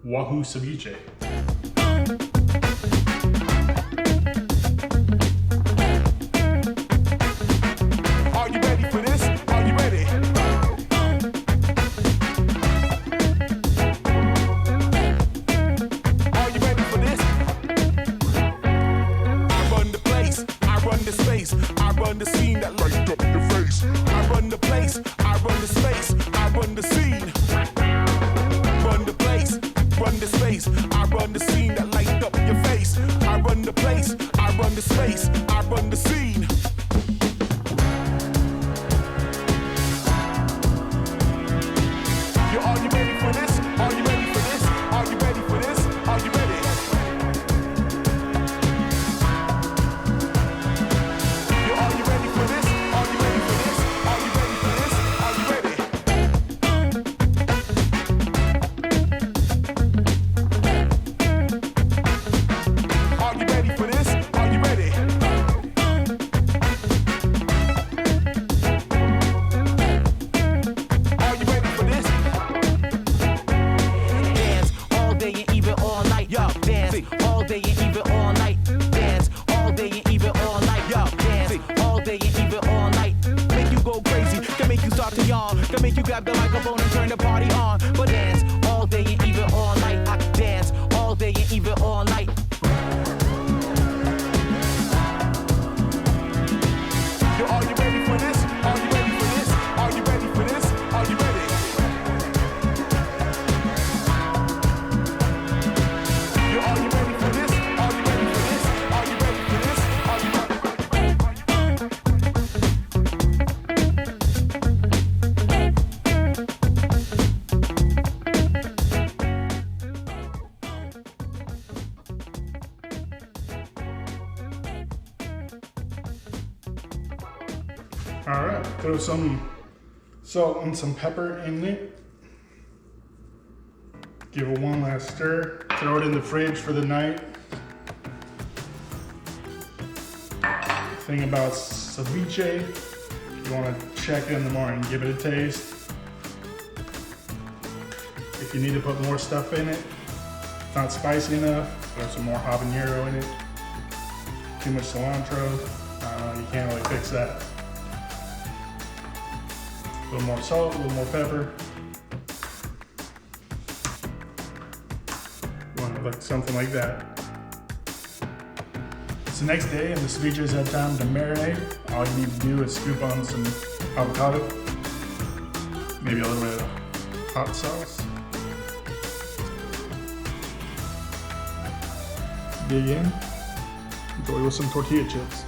Wahoo Ceviche. Are you ready for this? Are you ready? Are you ready for this? I run the place, I run the space, I run the scene that light up your face. I run the place, I run the space, I run the scene. Run the place, run the space, I run the scene that light up your face. I run the place, I run the space, I run the scene. Are you ready for this? Are you ready for this? Are you ready for this? Are you ready? Are you ready for this? Are you ready for this? Are you ready for this? Are you ready? Are you ready for this? Are you ready? Are you ready for this? Dance all day and even all night. Yo, dance all day and even all night. Dance all day and even all night. Yo, dance all day and even all night. Make you go crazy, can make you start to yawn, can make you grab the microphone and turn the party on. But dance all day and even all night. I dance all day and even all night. Are you ready for this? Are you ready for this? Are you ready for this? Are you ready? Are you ready for this? Are you ready for this? Are you ready for this? Are you ready? All right, throw some salt and some pepper in it. Give it one last stir. Throw it in the fridge for the night. Thing about ceviche, you want to check it in the morning, give it a taste. If you need to put more stuff in it, it's not spicy enough, throw some more habanero in it. Too much cilantro, you can't really fix that. A little more salt, a little more pepper. Want to look something like that. It's the next day and the ceviche's had time to marinate. All you need to do is scoop on some avocado, maybe a little bit of hot sauce. Dig in, enjoy with some tortilla chips.